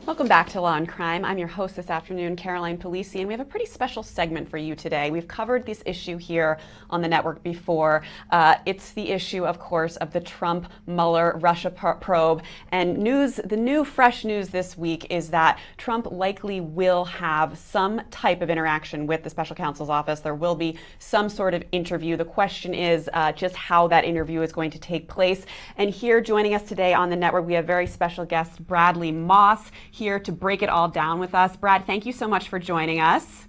Welcome back to Law and Crime. I'm your host this afternoon, Caroline Polisi, and we have a pretty special segment for you today. We've covered this issue here on the network before. It's the issue, of course, of the Trump-Mueller Russia probe. And the new fresh news this week is that Trump likely will have some type of interaction with the special counsel's office. There will be some sort of interview. The question is just how that interview is going to take place. And here joining us today on the network, we have very special guest Bradley Moss here to break it all down with us. Brad, thank you so much for joining us.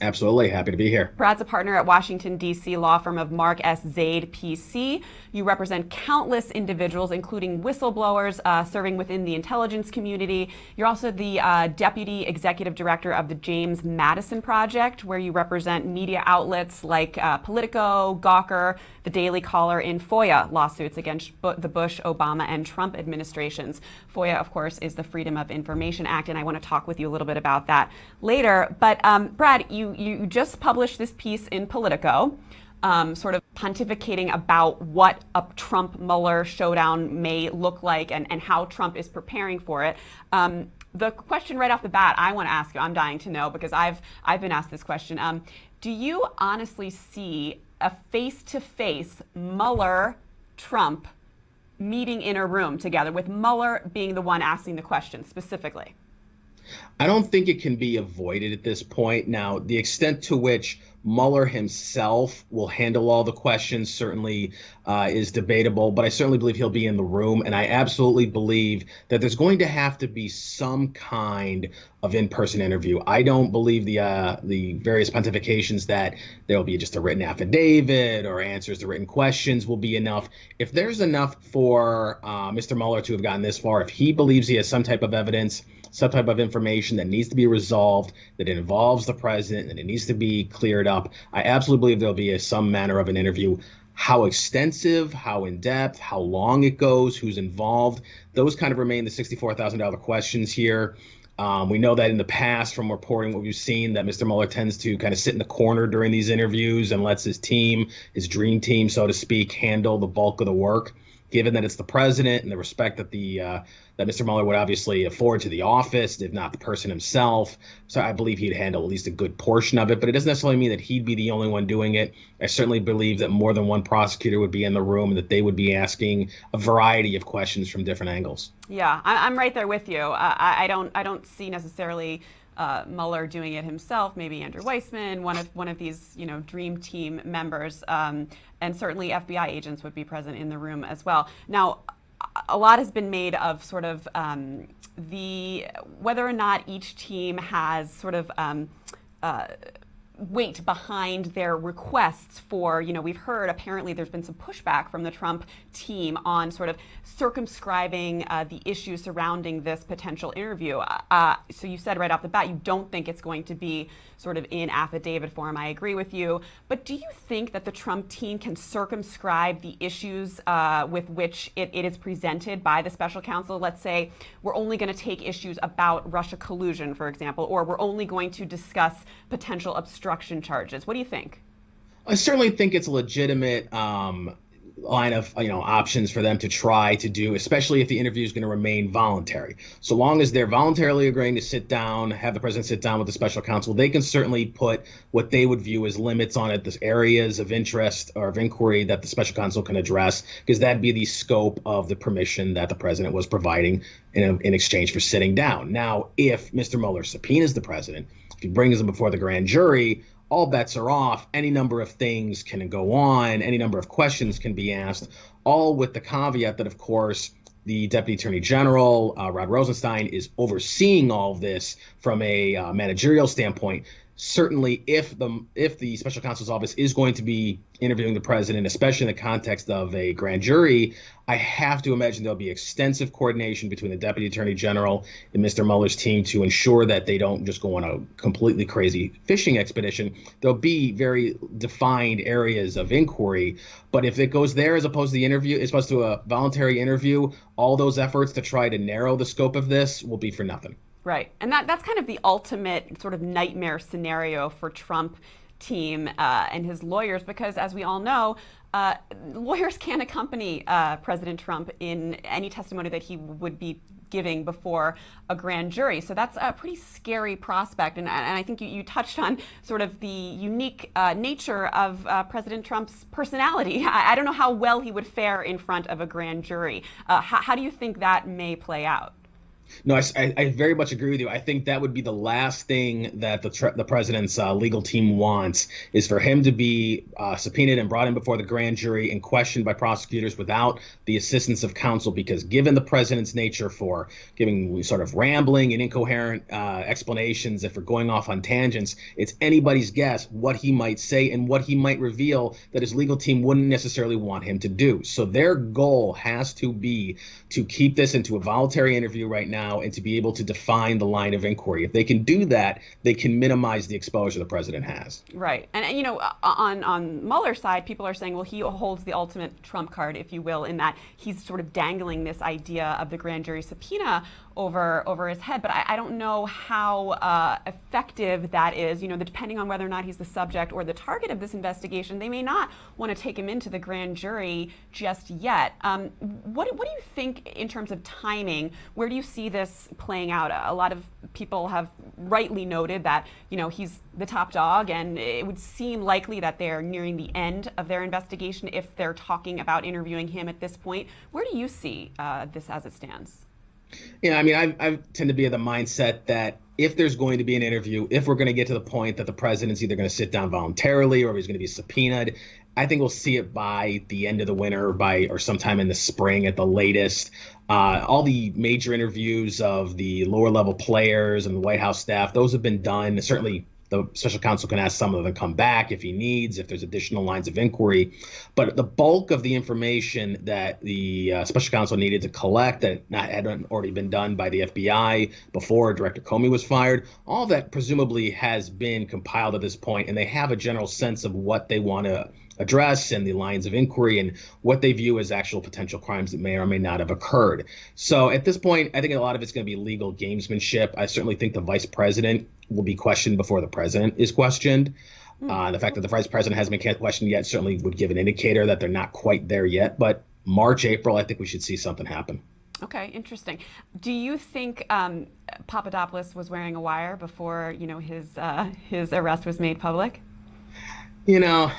Absolutely. Happy to be here. Brad's a partner at Washington, D.C. law firm of Mark S. Zaid, P.C. You represent countless individuals, including whistleblowers serving within the intelligence community. You're also the deputy executive director of the James Madison Project, where you represent media outlets like Politico, Gawker, the Daily Caller in FOIA lawsuits against the Bush, Obama, and Trump administrations. FOIA, of course, is the Freedom of Information Act, and I want to talk with you a little bit about that later. But Brad, you just published this piece in Politico, sort of pontificating about what a Trump-Mueller showdown may look like and how Trump is preparing for it. The question right off the bat I want to ask you, I'm dying to know because I've been asked this question. Do you honestly see a face-to-face Mueller-Trump meeting in a room together, with Mueller being the one asking the question specifically? I don't think it can be avoided at this point. Now, the extent to which Mueller himself will handle all the questions certainly is debatable, but I certainly believe he'll be in the room. And I absolutely believe that there's going to have to be some kind of in-person interview. I don't believe the various pontifications that there will be just a written affidavit or answers to written questions will be enough. If there's enough for Mr. Mueller to have gotten this far, if he believes he has some type of evidence, some type of information that needs to be resolved, that it involves the president, and it needs to be cleared up, I absolutely believe there'll be some manner of an interview. How extensive, how in-depth, how long it goes, who's involved, those kind of remain the $64,000 questions here. We know that in the past, from reporting what we've seen, that Mr. Mueller tends to kind of sit in the corner during these interviews and lets his team, his dream team, so to speak, handle the bulk of the work. Given that it's the president and the respect that that Mr. Mueller would obviously afford to the office, if not the person himself. So I believe he'd handle at least a good portion of it, but it doesn't necessarily mean that he'd be the only one doing it. I certainly believe that more than one prosecutor would be in the room and that they would be asking a variety of questions from different angles. Yeah, I'm right there with you. I don't see necessarily Mueller doing it himself. Maybe Andrew Weissman, one of these dream team members, and certainly FBI agents would be present in the room as well. Now, a lot has been made of sort of whether or not each team has sort of weight behind their requests for, we've heard apparently there's been some pushback from the Trump team on sort of circumscribing the issues surrounding this potential interview. So you said right off the bat, you don't think it's going to be sort of in affidavit form. I agree with you. But do you think that the Trump team can circumscribe the issues with which it is presented by the special counsel? Let's say we're only going to take issues about Russia collusion, for example, or we're only going to discuss potential obstruction charges. What do you think? I certainly think it's a legitimate line of options for them to try to do, especially if the interview is going to remain voluntary. So long as they're voluntarily agreeing to sit down, have the president sit down with the special counsel, they can certainly put what they would view as limits on it, the areas of interest or of inquiry that the special counsel can address, because that'd be the scope of the permission that the president was providing in exchange for sitting down. Now, if Mr. Mueller subpoenas the president, if he brings him before the grand jury, all bets are off. Any number of things can go on. Any number of questions can be asked, all with the caveat that, of course, the Deputy Attorney General, Rod Rosenstein, is overseeing all of this from a managerial standpoint. Certainly, if the special counsel's office is going to be interviewing the president, especially in the context of a grand jury, I have to imagine there'll be extensive coordination between the Deputy Attorney General and Mr. Mueller's team to ensure that they don't just go on a completely crazy fishing expedition. There'll be very defined areas of inquiry, but if it goes there as opposed to a voluntary interview, all those efforts to try to narrow the scope of this will be for nothing. Right. And that's kind of the ultimate sort of nightmare scenario for Trump team and his lawyers, because as we all know, lawyers can accompany President Trump in any testimony that he would be giving before a grand jury. So that's a pretty scary prospect. And I think you touched on sort of the unique nature of President Trump's personality. I don't know how well he would fare in front of a grand jury. How do you think that may play out? No, I very much agree with you. I think that would be the last thing that the president's legal team wants, is for him to be subpoenaed and brought in before the grand jury and questioned by prosecutors without the assistance of counsel. Because given the president's nature for giving sort of rambling and incoherent explanations, if we're going off on tangents, it's anybody's guess what he might say and what he might reveal that his legal team wouldn't necessarily want him to do. So their goal has to be to keep this into a voluntary interview right now, and to be able to define the line of inquiry. If they can do that, they can minimize the exposure the president has. Right. And you know, on Mueller's side, people are saying, well, he holds the ultimate trump card, if you will, in that he's sort of dangling this idea of the grand jury subpoena over his head. But I don't know how effective that is. You know, depending on whether or not he's the subject or the target of this investigation, they may not want to take him into the grand jury just yet. What do you think in terms of timing? Where do you see this playing out? A lot of people have rightly noted that, you know, he's the top dog, and it would seem likely that they're nearing the end of their investigation if they're talking about interviewing him at this point. Where do you see this as it stands? Yeah, I mean, I tend to be of the mindset that if there's going to be an interview, if we're going to get to the point that the president's either going to sit down voluntarily or he's going to be subpoenaed, I think we'll see it by the end of the winter, or sometime in the spring at the latest. All the major interviews of the lower level players and the White House staff, those have been done. Certainly, the special counsel can ask some of them to come back if he needs, if there's additional lines of inquiry. But the bulk of the information that the special counsel needed to collect that hadn't already been done by the FBI before Director Comey was fired, all that presumably has been compiled at this point, and they have a general sense of what they want to address and the lines of inquiry and what they view as actual potential crimes that may or may not have occurred. So at this point, I think a lot of it's going to be legal gamesmanship. I certainly think the vice president will be questioned before the president is questioned. The fact that the vice president hasn't been questioned yet certainly would give an indicator that they're not quite there yet. But March, April, I think we should see something happen. Okay, interesting. Do you think Papadopoulos was wearing a wire before, you know, his arrest was made public? You know,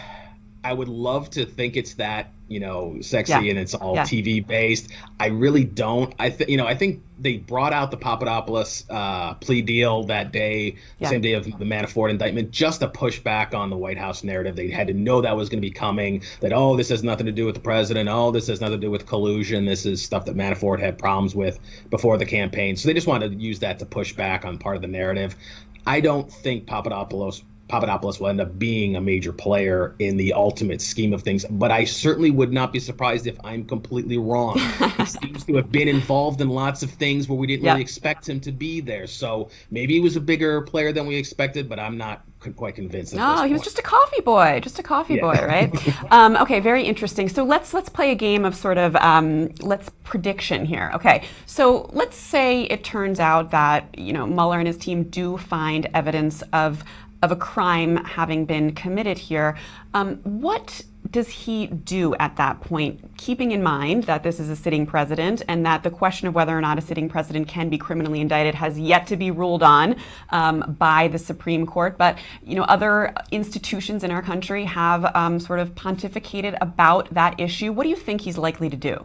I would love to think it's that, you know, sexy and it's all TV based. I really don't. I think they brought out the Papadopoulos plea deal that day, same day of the Manafort indictment, just to push back on the White House narrative. They had to know that was going to be coming, that, oh, this has nothing to do with the president. Oh, this has nothing to do with collusion. This is stuff that Manafort had problems with before the campaign. So they just wanted to use that to push back on part of the narrative. I don't think Papadopoulos will end up being a major player in the ultimate scheme of things, but I certainly would not be surprised if I'm completely wrong. He seems to have been involved in lots of things where we didn't really expect him to be there. So maybe he was a bigger player than we expected, but I'm not quite convinced. No, he was just a coffee boy, right? Okay, very interesting. So let's play a game of sort of let's prediction here. Okay, so let's say it turns out that, you know, Mueller and his team do find evidence of a crime having been committed here. What does he do at that point, keeping in mind that this is a sitting president and that the question of whether or not a sitting president can be criminally indicted has yet to be ruled on by the Supreme Court? But, you know, other institutions in our country have sort of pontificated about that issue. What do you think he's likely to do?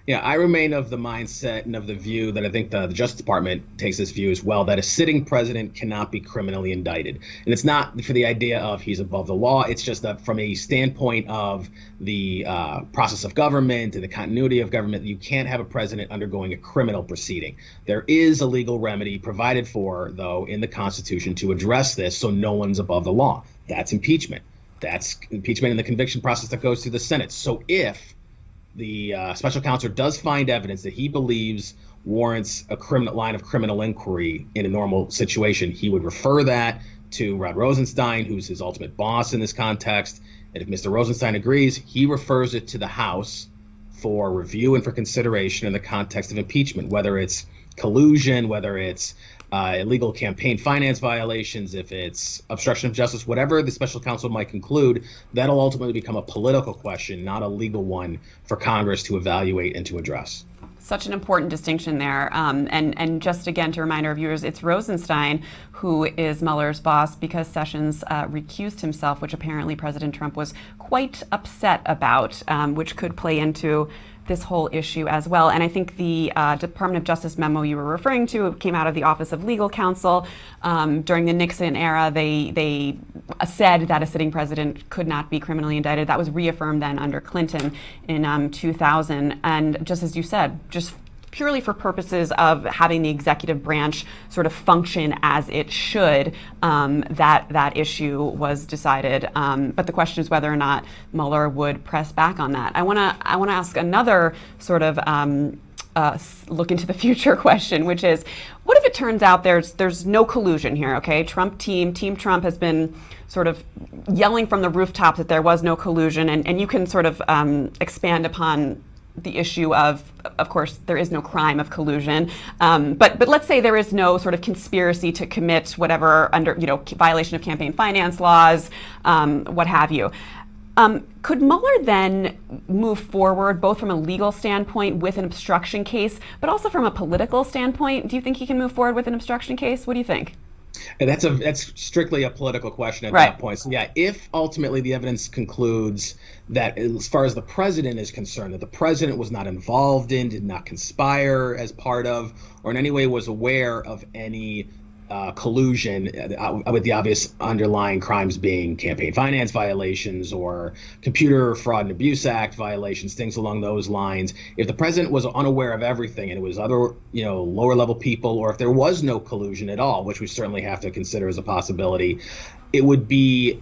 Yeah, I remain of the mindset and of the view that I think the Justice Department takes this view as well, that a sitting president cannot be criminally indicted. And it's not for the idea of he's above the law. It's just that from a standpoint of the process of government and the continuity of government, you can't have a president undergoing a criminal proceeding. There is a legal remedy provided for, though, in the Constitution to address this so no one's above the law. That's impeachment. That's impeachment in the conviction process that goes through the Senate. So if the special counsel does find evidence that he believes warrants a line of criminal inquiry in a normal situation, he would refer that to Rod Rosenstein, who's his ultimate boss in this context. And if Mr. Rosenstein agrees, he refers it to the House for review and for consideration in the context of impeachment, whether it's collusion, whether it's illegal campaign finance violations, if it's obstruction of justice, whatever the special counsel might conclude, that'll ultimately become a political question, not a legal one for Congress to evaluate and to address. Such an important distinction there. And just again to remind our viewers, it's Rosenstein who is Mueller's boss because Sessions recused himself, which apparently President Trump was quite upset about, which could play into this whole issue as well. And I think the Department of Justice memo you were referring to came out of the Office of Legal Counsel. During the Nixon era, they said that a sitting president could not be criminally indicted. That was reaffirmed then under Clinton in 2000. And just as you said, just purely for purposes of having the executive branch sort of function as it should, that issue was decided. But the question is whether or not Mueller would press back on that. I want to ask another sort of look into the future question, which is, what if it turns out there's no collusion here? Okay, Team Trump has been sort of yelling from the rooftops that there was no collusion, and you can sort of expand upon the issue of course, there is no crime of collusion, but let's say there is no sort of conspiracy to commit whatever under, violation of campaign finance laws, what have you. Could Mueller then move forward, both from a legal standpoint with an obstruction case, but also from a political standpoint? Do you think he can move forward with an obstruction case? What do you think? And that's strictly a political question at that point. So yeah, if ultimately the evidence concludes that as far as the president is concerned, that the president was not involved in, did not conspire as part of, or in any way was aware of any collusion, with the obvious underlying crimes being campaign finance violations or Computer Fraud and Abuse Act violations, things along those lines. If the president was unaware of everything and it was other, lower level people, or if there was no collusion at all, which we certainly have to consider as a possibility, it would be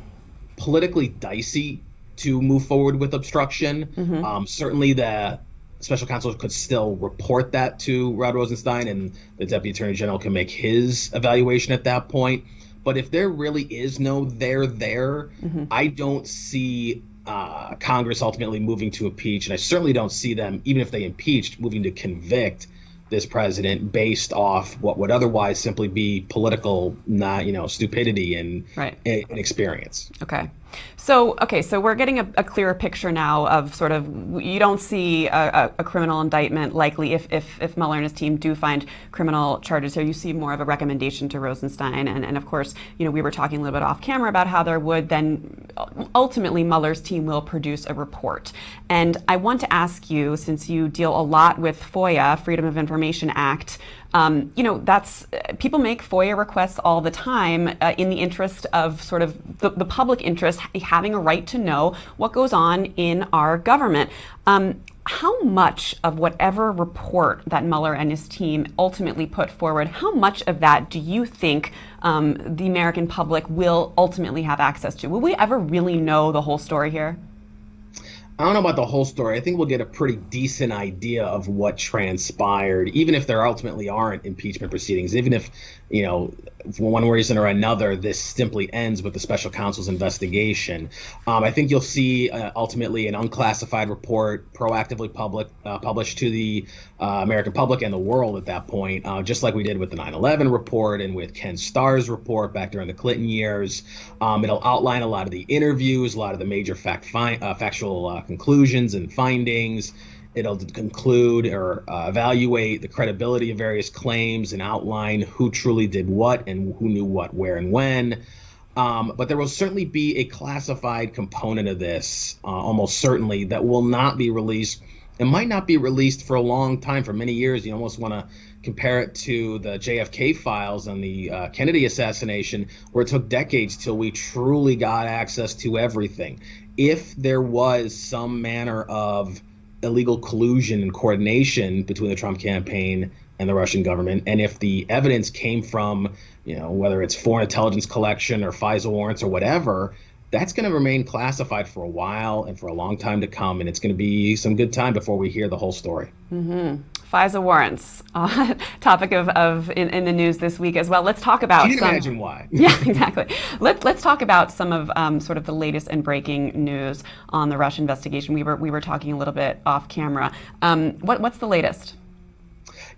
politically dicey to move forward with obstruction. Certainly the special counsel could still report that to Rod Rosenstein, and the Deputy Attorney General can make his evaluation at that point. But if there really is no there, I don't see Congress ultimately moving to impeach, and I certainly don't see them, even if they impeached, moving to convict this president based off what would otherwise simply be political, stupidity and inexperience. So we're getting a clearer picture now of sort of, you don't see a criminal indictment likely if Mueller and his team do find criminal charges here. You see more of a recommendation to Rosenstein, and of course, we were talking a little bit off camera about how there would then ultimately Mueller's team will produce a report. And I want to ask you, since you deal a lot with FOIA, Freedom of Information Act, that's people make FOIA requests all the time in the interest of sort of the public interest, having a right to know what goes on in our government. How much of whatever report that Mueller and his team ultimately put forward, how much of that do you think the American public will ultimately have access to? Will we ever really know the whole story here? I don't know about the whole story. I think we'll get a pretty decent idea of what transpired, even if there ultimately aren't impeachment proceedings, even if, for one reason or another, this simply ends with the special counsel's investigation. I think you'll see ultimately an unclassified report proactively published to the American public and the world at that point, just like we did with the 9/11 report and with Ken Starr's report back during the Clinton years. It'll outline a lot of the interviews, a lot of the major factual conclusions and findings. It'll conclude or evaluate the credibility of various claims and outline who truly did what and who knew what, where, and when. But there will certainly be a classified component of this, almost certainly, that will not be released. It might not be released for a long time, for many years. You almost want to compare it to the JFK files on the Kennedy assassination, where it took decades till we truly got access to everything. If there was some manner of illegal collusion and coordination between the Trump campaign and the Russian government, and if the evidence came from, whether it's foreign intelligence collection or FISA warrants or whatever, that's going to remain classified for a while and for a long time to come, and it's going to be some good time before we hear the whole story. FISA warrants, topic of in the news this week as well. Let's talk about. You can imagine why. Yeah, exactly. Let's talk about some of sort of the latest and breaking news on the Russia investigation. We were talking a little bit off camera. What's the latest?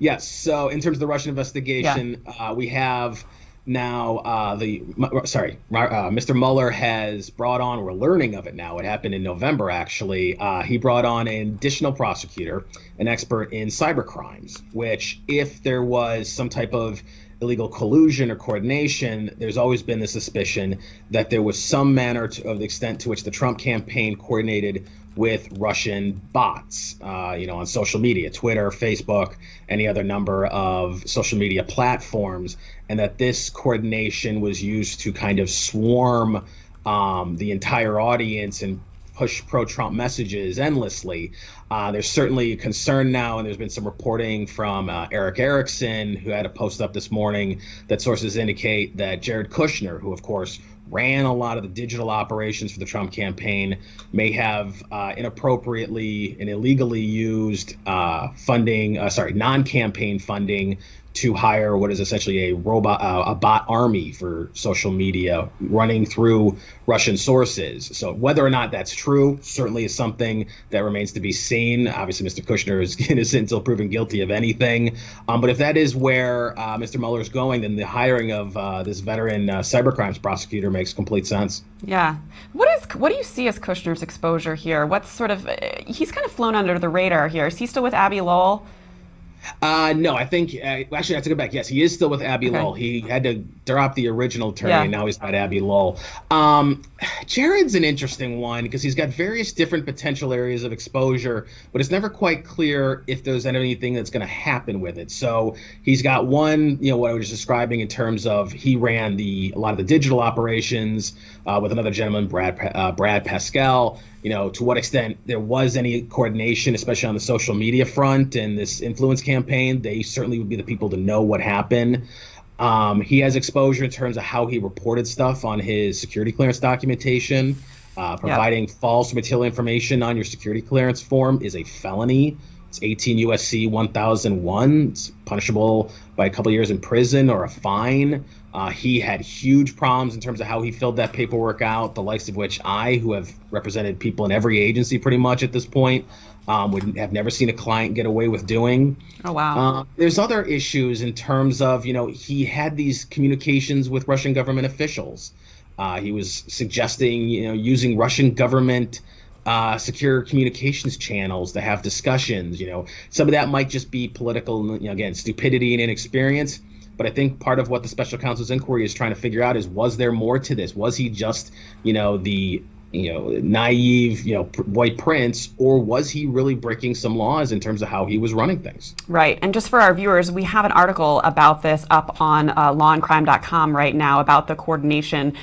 Yes. So in terms of the Russian Yeah. investigation, we have now Mr. Mueller has brought on. We're learning of it now. It happened in November, actually. He brought on an additional prosecutor, an expert in cyber crimes. Which, if there was some type of illegal collusion or coordination, there's always been the suspicion that there was some manner of the extent to which the Trump campaign coordinated with Russian bots, on social media, Twitter, Facebook, any other number of social media platforms, and that this coordination was used to kind of swarm the entire audience and push pro-Trump messages endlessly. There's certainly concern now, and there's been some reporting from Eric Erickson, who had a post up this morning that sources indicate that Jared Kushner, who of course ran a lot of the digital operations for the Trump campaign, may have inappropriately and illegally used non-campaign funding to hire what is essentially a bot army for social media running through Russian sources. So whether or not that's true certainly is something that remains to be seen. Obviously, Mr. Kushner is innocent until proven guilty of anything. But if that is where Mr. Mueller is going, then the hiring of this veteran cybercrimes prosecutor makes complete sense. Yeah. What do you see as Kushner's exposure here? What's sort of he's kind of flown under the radar here. Is he still with Abby Lowell? No, I think actually I have to go back. Yes, he is still with Abby Okay. Lowell. He had to drop the original attorney, Yeah. and now he's got Abby Lowell. Jared's an interesting one because he's got various different potential areas of exposure, but it's never quite clear if there's anything that's going to happen with it. So he's got one, what I was describing in terms of he ran a lot of the digital operations with another gentleman, Brad Pascal. To what extent there was any coordination, especially on the social media front and this influence campaign. They certainly would be the people to know what happened. He has exposure in terms of how he reported stuff on his security clearance documentation. Providing false material information on your security clearance form is a felony. It's 18 USC 1001. It's punishable by a couple of years in prison or a fine. He had huge problems in terms of how he filled that paperwork out, the likes of which who have represented people in every agency pretty much at this point, would have never seen a client get away with doing. Oh, wow. There's other issues in terms of, he had these communications with Russian government officials. He was suggesting, using Russian government secure communications channels to have discussions. Some of that might just be political, again, stupidity and inexperience. But I think part of what the special counsel's inquiry is trying to figure out is, was there more to this? Was he just, the naive, white prince, or was he really breaking some laws in terms of how he was running things? Right. And just for our viewers, we have an article about this up on lawandcrime.com right now about the coordination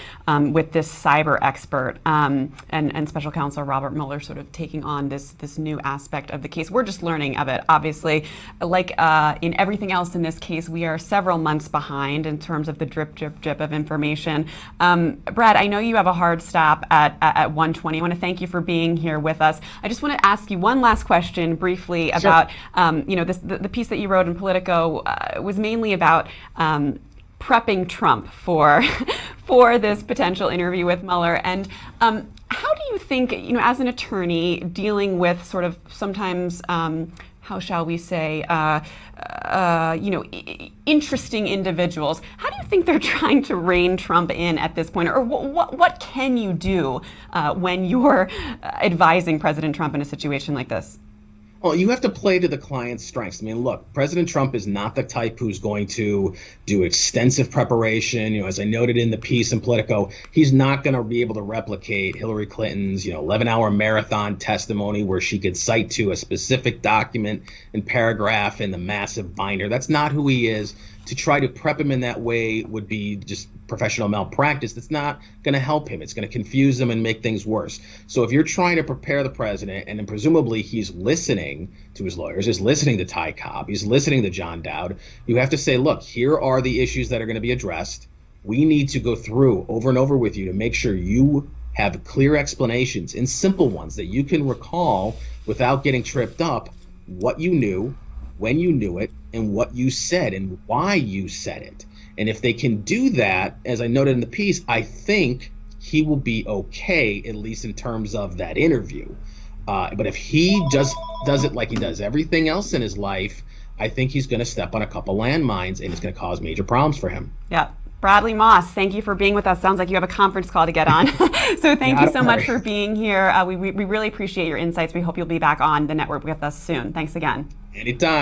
with this cyber expert and special counsel Robert Mueller sort of taking on this new aspect of the case. We're just learning of it. Obviously, like in everything else in this case, we are several months behind in terms of the drip, drip, drip of information. Brad, I know you have a hard stop at 1:20. I want to thank you for being here with us. I just want to ask you one last question briefly about, the piece that you wrote in Politico was mainly about prepping Trump for for this potential interview with Mueller. And how do you think, as an attorney dealing with sort of sometimes, how shall we say, interesting individuals, how do you think they're trying to rein Trump in at this point? Or what can you do when you're advising President Trump in a situation like this? Well, you have to play to the client's strengths. I mean, look, President Trump is not the type who's going to do extensive preparation. As I noted in the piece in Politico, he's not going to be able to replicate Hillary Clinton's, 11-hour marathon testimony where she could cite to a specific document and paragraph in the massive binder. That's not who he is. To try to prep him in that way would be just professional malpractice. That's not going to help him. It's going to confuse him and make things worse. So if you're trying to prepare the president, and then presumably he's listening to his lawyers, he's listening to Ty Cobb, he's listening to John Dowd, you have to say, look, here are the issues that are going to be addressed. We need to go through over and over with you to make sure you have clear explanations and simple ones that you can recall without getting tripped up, what you knew, when you knew it, and what you said and why you said it. And if they can do that, as I noted in the piece, I think he will be okay, at least in terms of that interview. But if he just does it like he does everything else in his life, I think he's going to step on a couple landmines, and it's going to cause major problems for him. Yeah. Bradley Moss, thank you for being with us. Sounds like you have a conference call to get on. So thank you so much for being here. We really appreciate your insights. We hope you'll be back on the network with us soon. Thanks again. Anytime.